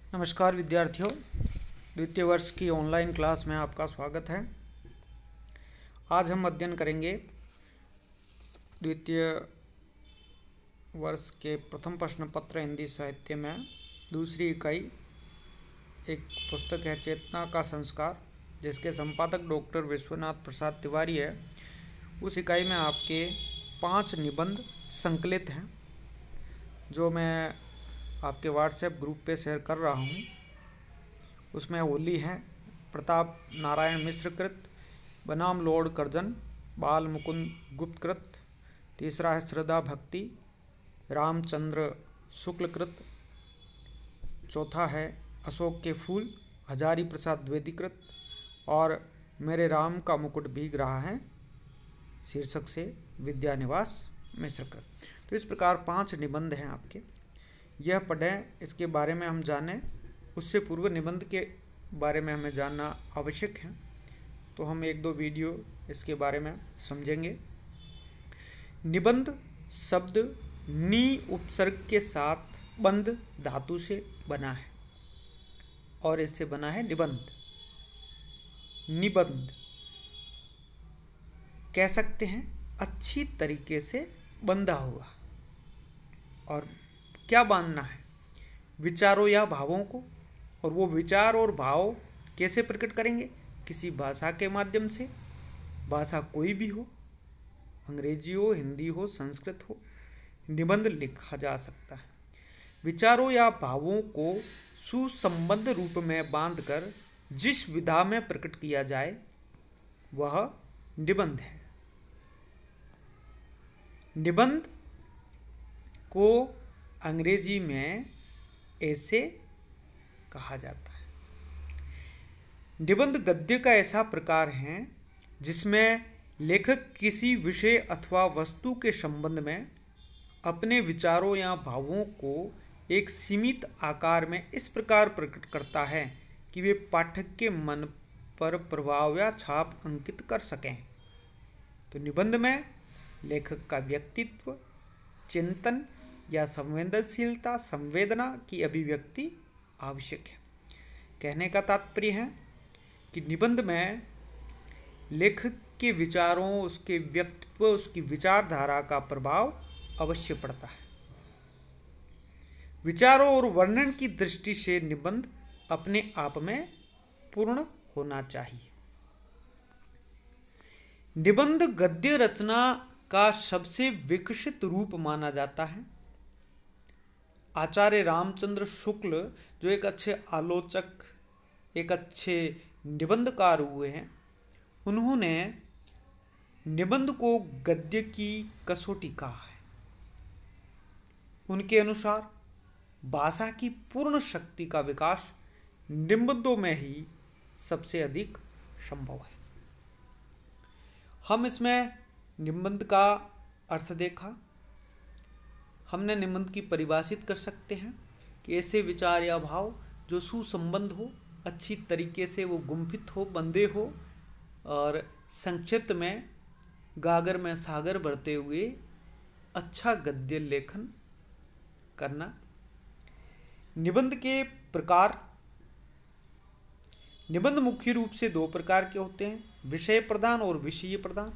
नमस्कार विद्यार्थियों, द्वितीय वर्ष की ऑनलाइन क्लास में आपका स्वागत है। आज हम अध्ययन करेंगे द्वितीय वर्ष के प्रथम प्रश्न पत्र हिंदी साहित्य में दूसरी इकाई। एक पुस्तक है चेतना का संस्कार, जिसके संपादक डॉक्टर विश्वनाथ प्रसाद तिवारी है। उस इकाई में आपके 5 निबंध संकलित हैं, जो मैं आपके व्हाट्सएप ग्रुप पे शेयर कर रहा हूँ। उसमें होली है प्रताप नारायण मिश्र कृत, बनाम लॉर्ड कर्जन बाल मुकुंद गुप्त कृत। तीसरा है श्रद्धा भक्ति रामचंद्र शुक्ल कृत। चौथा है अशोक के फूल हजारी प्रसाद द्विवेदी कृत। और मेरे राम का मुकुट भीग रहा है शीर्षक से विद्यानिवास मिश्र कृत। तो इस प्रकार 5 निबंध हैं आपके। यह पढ़ें, इसके बारे में हम जानें। उससे पूर्व निबंध के बारे में हमें जानना आवश्यक है, तो हम 1-2 वीडियो इसके बारे में समझेंगे। निबंध शब्द नी उपसर्ग के साथ बंध धातु से बना है और इससे बना है निबंध। निबंध कह सकते हैं अच्छी तरीके से बंधा हुआ। और क्या बांधना है? विचारों या भावों को। और वो विचार और भाव कैसे प्रकट करेंगे? किसी भाषा के माध्यम से। भाषा कोई भी हो, अंग्रेजी हो, हिंदी हो, संस्कृत हो, निबंध लिखा जा सकता है। विचारों या भावों को सुसंबद्ध रूप में बांधकर जिस विधा में प्रकट किया जाए वह निबंध है। निबंध को अंग्रेजी में ऐसे कहा जाता है। निबंध गद्य का ऐसा प्रकार है जिसमें लेखक किसी विषय अथवा वस्तु के संबंध में अपने विचारों या भावों को एक सीमित आकार में इस प्रकार प्रकट करता है कि वे पाठक के मन पर प्रभाव या छाप अंकित कर सकें। तो निबंध में लेखक का व्यक्तित्व, चिंतन या संवेदनशीलता, संवेदना की अभिव्यक्ति आवश्यक है। कहने का तात्पर्य है कि निबंध में लेखक के विचारों, उसके व्यक्तित्व, उसकी विचारधारा का प्रभाव अवश्य पड़ता है। विचारों और वर्णन की दृष्टि से निबंध अपने आप में पूर्ण होना चाहिए। निबंध गद्य रचना का सबसे विकसित रूप माना जाता है। आचार्य रामचंद्र शुक्ल, जो एक अच्छे आलोचक, एक अच्छे निबंधकार हुए हैं, उन्होंने निबंध को गद्य की कसौटी कहा है। उनके अनुसार भाषा की पूर्ण शक्ति का विकास निबंधों में ही सबसे अधिक संभव है। हम इसमें निबंध का अर्थ देखा। हमने निबंध की परिभाषित कर सकते हैं कि ऐसे विचार या भाव जो सुसंबद्ध हो, अच्छी तरीके से वो गुंफित हो, बंधे हो, और संक्षिप्त में गागर में सागर भरते हुए अच्छा गद्य लेखन करना। निबंध के प्रकार। निबंध मुख्य रूप से 2 प्रकार के होते हैं, विषय प्रधान और विषयी प्रधान।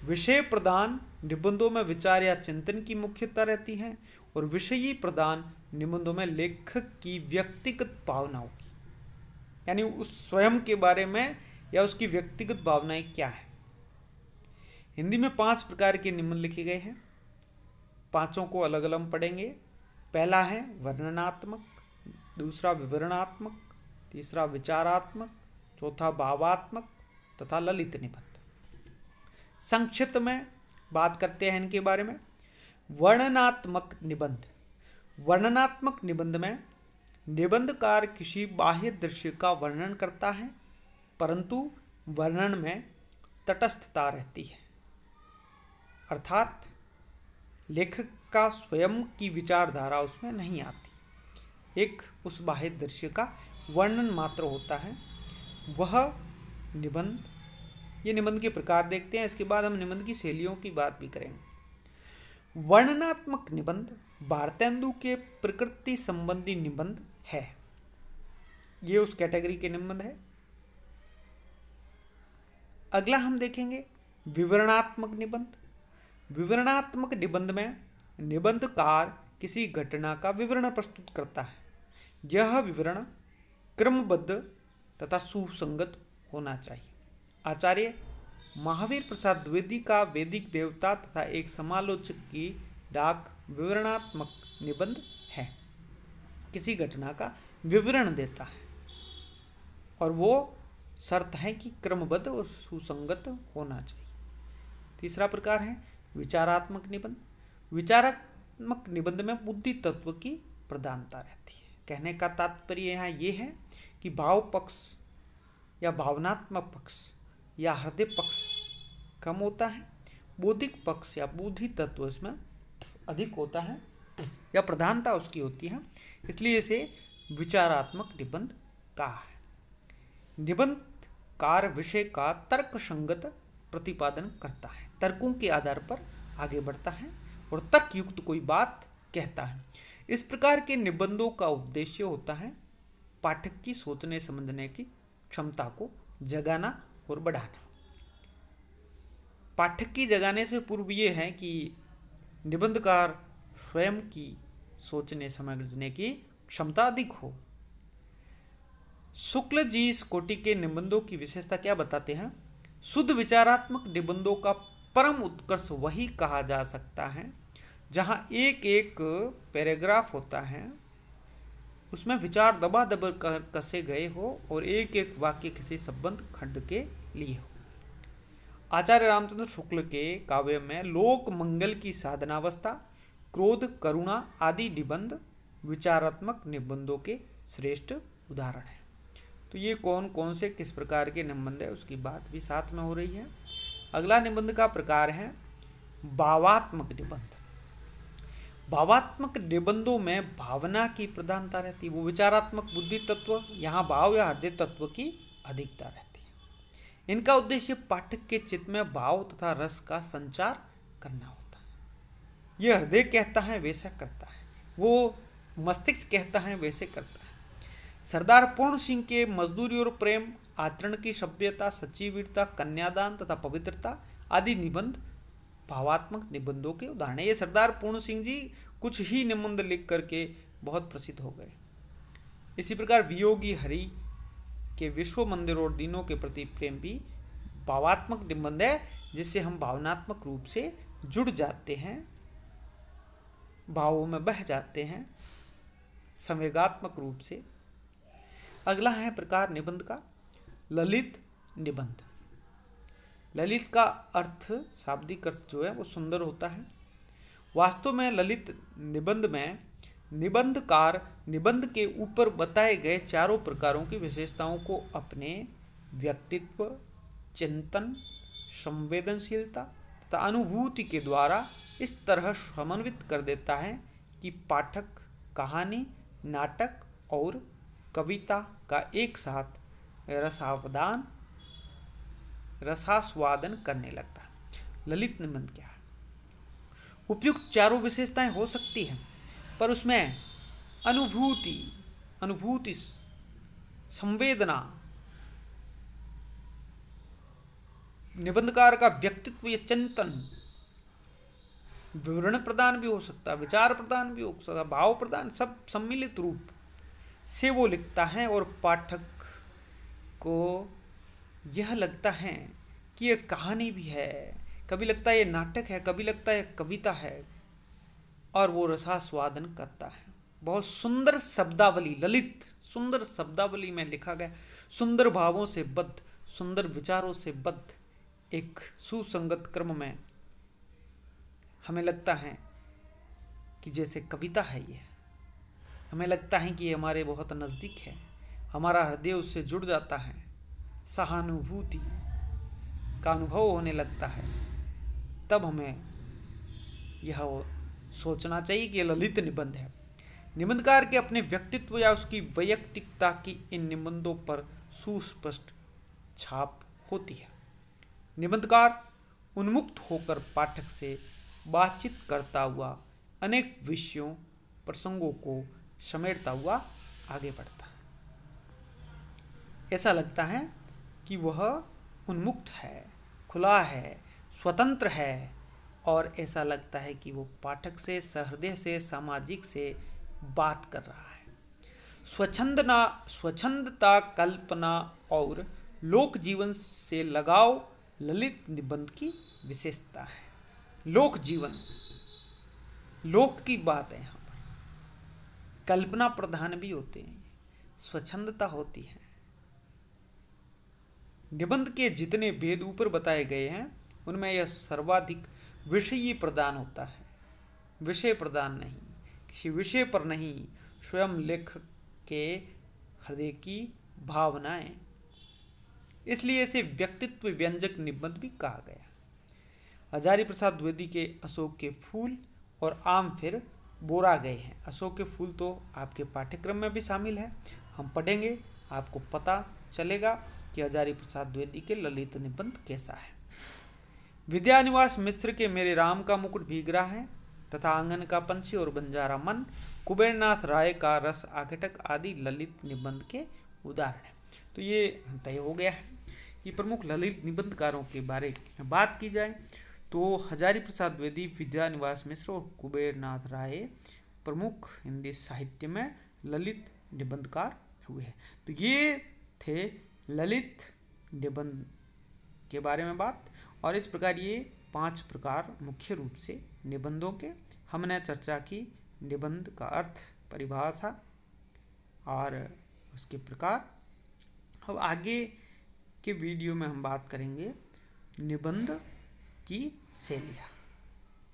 विषय प्रधान निबंधों में विचार या चिंतन की मुख्यता रहती है, और विषयी प्रधान निबंधों में लेखक की व्यक्तिगत भावनाओं की, यानी उस स्वयं के बारे में या उसकी व्यक्तिगत भावनाएं क्या है। हिंदी में 5 प्रकार के निबंध लिखे गए हैं। 5 को अलग अलग पढ़ेंगे। पहला है वर्णनात्मक, दूसरा विवरणात्मक, तीसरा विचारात्मक, चौथा भावात्मक तथा ललित निबंध। संक्षिप्त में बात करते हैं इनके बारे में। वर्णनात्मक निबंध। वर्णनात्मक निबंध में निबंधकार किसी बाह्य दृश्य का वर्णन करता है, परंतु वर्णन में तटस्थता रहती है, अर्थात लेखक का स्वयं की विचारधारा उसमें नहीं आती। एक उस बाह्य दृश्य का वर्णन मात्र होता है, वह निबंध। ये निबंध के प्रकार देखते हैं। इसके बाद हम निबंध की शैलियों की बात भी करेंगे। वर्णनात्मक निबंध भारतेंदु के प्रकृति संबंधी निबंध है। ये उस कैटेगरी के निबंध है। अगला हम देखेंगे विवरणात्मक निबंध। विवरणात्मक निबंध में निबंधकार किसी घटना का विवरण प्रस्तुत करता है। यह विवरण क्रमबद्ध तथा सुसंगत होना चाहिए। आचार्य महावीर प्रसाद द्विवेदी का वैदिक देवता तथा एक समालोचक की डाक विवरणात्मक निबंध है। किसी घटना का विवरण देता है और वो शर्त है कि क्रमबद्ध और सुसंगत होना चाहिए। तीसरा प्रकार है विचारात्मक निबंध। विचारात्मक निबंध में बुद्धि तत्व की प्रधानता रहती है। कहने का तात्पर्य यहाँ ये है कि भाव पक्ष या भावनात्मक पक्ष या हृदय पक्ष कम होता है, बौद्धिक पक्ष या बुद्धि तत्व इसमें अधिक होता है या प्रधानता उसकी होती है, इसलिए इसे विचारात्मक निबंध कहा है। निबंधकार विषय का तर्क संगत प्रतिपादन करता है, तर्कों के आधार पर आगे बढ़ता है और तर्कयुक्त कोई बात कहता है। इस प्रकार के निबंधों का उद्देश्य होता है पाठक की सोचने समझने की क्षमता को जगाना और बढ़ाना। पाठक की जगाने से पूर्व ये है कि निबंधकार स्वयं की सोचने समझने की क्षमता अधिक हो। शुक्ल जी इस कोटि के निबंधों की विशेषता क्या बताते हैं? शुद्ध विचारात्मक निबंधों का परम उत्कर्ष वही कहा जा सकता है जहां एक एक पैराग्राफ होता है, उसमें विचार दबा दबा कर कसे गए हो और एक एक वाक्य किसी संबंध खंड के लिए हो। आचार्य रामचंद्र शुक्ल के काव्य में लोक मंगल की साधनावस्था, क्रोध, करुणा आदि निबंध विचारात्मक निबंधों के श्रेष्ठ उदाहरण हैं। तो ये कौन कौन से किस प्रकार के निबंध है उसकी बात भी साथ में हो रही है। अगला निबंध का प्रकार है भावात्मक निबंध। भावात्मक निबंधों में भावना की प्रधानता रहती है। वो विचारात्मक बुद्धि तत्व, यहाँ भाव या हृदय तत्व की अधिकता रहती है। इनका उद्देश्य पाठक के चित्त में भाव तथा रस का संचार करना होता है। यह हृदय कहता है वैसा करता है, वो मस्तिष्क कहता है वैसे करता है। सरदार पूर्ण सिंह के मजदूरी और प्रेम, आचरण की सभ्यता, सच्ची वीरता, कन्यादान तथा पवित्रता आदि निबंध भावात्मक निबंधों के उदाहरण है। ये सरदार पूर्ण सिंह जी कुछ ही निबंध लिख करके बहुत प्रसिद्ध हो गए। इसी प्रकार वियोगी हरि के विश्व मंदिर और दीनों के प्रति प्रेम भी भावात्मक निबंध है, जिससे हम भावनात्मक रूप से जुड़ जाते हैं, भावों में बह जाते हैं संवेगात्मक रूप से। अगला है प्रकार निबंध का ललित निबंध। ललित का अर्थ, शाब्दिक अर्थ जो है वो सुंदर होता है। वास्तव में ललित निबंध में निबंधकार निबंध के ऊपर बताए गए चारों प्रकारों की विशेषताओं को अपने व्यक्तित्व, चिंतन, संवेदनशीलता तथा अनुभूति के द्वारा इस तरह समन्वित कर देता है कि पाठक कहानी, नाटक और कविता का एक साथ रसास्वादन करने लगता है। ललित निबंध क्या है? उपयुक्त चारों विशेषताएं हो सकती हैं, पर उसमें अनुभूति, संवेदना, निबंधकार का व्यक्तित्व या चिंतन, विवरण प्रदान भी हो सकता है, विचार प्रदान भी हो सकता है, भाव प्रदान, सब सम्मिलित रूप से वो लिखता है और पाठक को यह लगता है कि यह कहानी भी है, कभी लगता है ये नाटक है, कभी लगता है कविता है, और वो रसास्वादन करता है। बहुत सुंदर शब्दावली, ललित सुंदर शब्दावली में लिखा गया, सुंदर भावों से बद्ध, सुंदर विचारों से बद्ध एक सुसंगत क्रम में हमें लगता है कि जैसे कविता है ये, हमें लगता है कि ये हमारे बहुत नज़दीक है, हमारा हृदय उससे जुड़ जाता है, सहानुभूति का अनुभव होने लगता है। तब हमें यह सोचना चाहिए कि यह ललित निबंध है। निबंधकार के अपने व्यक्तित्व या उसकी वैयक्तिकता की इन निबंधों पर सुस्पष्ट छाप होती है। निबंधकार उन्मुक्त होकर पाठक से बातचीत करता हुआ अनेक विषयों प्रसंगों को समेटता हुआ आगे बढ़ता है। ऐसा लगता है कि वह उन्मुक्त है, खुला है, स्वतंत्र है, और ऐसा लगता है कि वो पाठक से, सहृदय से, सामाजिक से बात कर रहा है। स्वच्छंदता, कल्पना और लोक जीवन से लगाव ललित निबंध की विशेषता है। लोक जीवन, लोक की बात है यहाँ पर, कल्पना प्रधान भी होते हैं, स्वच्छंदता होती है। निबंध के जितने भेद ऊपर बताए गए हैं उनमें यह सर्वाधिक विषयी प्रदान होता है, विषय प्रदान नहीं, किसी विषय पर नहीं, स्वयं लेखक के हृदय की भावनाएं। इसलिए इसे व्यक्तित्व व्यंजक निबंध भी कहा गया। हजारी प्रसाद द्विवेदी के अशोक के फूल और आम फिर बोरा गए हैं। अशोक के फूल तो आपके पाठ्यक्रम में भी शामिल है, हम पढ़ेंगे, आपको पता चलेगा कि हजारी प्रसाद द्विवेदी के ललित निबंध कैसा है। विद्यानिवास मिश्र के मेरे राम का मुकुट भीग रहा है तथा आंगन का पंछी और बंजारा मन, कुबेरनाथ राय का रस आकटक आदि ललित निबंध के उदाहरण हैं। तो ये तय हो गया है कि प्रमुख ललित निबंधकारों के बारे में बात की जाए तो हजारी प्रसाद द्विवेदी, विद्यानिवास मिश्र और कुबेरनाथ राय प्रमुख हिंदी साहित्य में ललित निबंधकार हुए हैं। तो ये थे ललित निबंध के बारे में बात। और इस प्रकार ये 5 प्रकार मुख्य रूप से निबंधों के हमने चर्चा की। निबंध का अर्थ, परिभाषा और उसके प्रकार। अब आगे के वीडियो में हम बात करेंगे निबंध की शैलियाँ,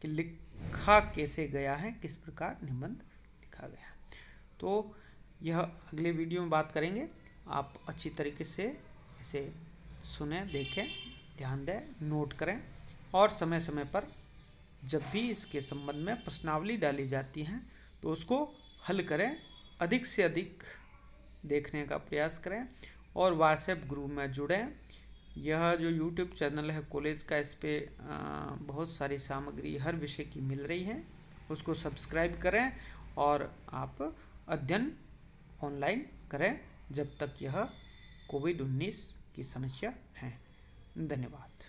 कि लिखा कैसे गया है, किस प्रकार निबंध लिखा गया। तो यह अगले वीडियो में बात करेंगे। आप अच्छी तरीके से इसे सुने, देखें, ध्यान दें, नोट करें, और समय समय पर जब भी इसके संबंध में प्रश्नावली डाली जाती हैं तो उसको हल करें, अधिक से अधिक देखने का प्रयास करें और व्हाट्सएप ग्रुप में जुड़ें। यह जो यूट्यूब चैनल है कॉलेज का, इस पे बहुत सारी सामग्री हर विषय की मिल रही है, उसको सब्सक्राइब करें और आप अध्ययन ऑनलाइन करें जब तक यह कोविड-19 की समस्या है। धन्यवाद।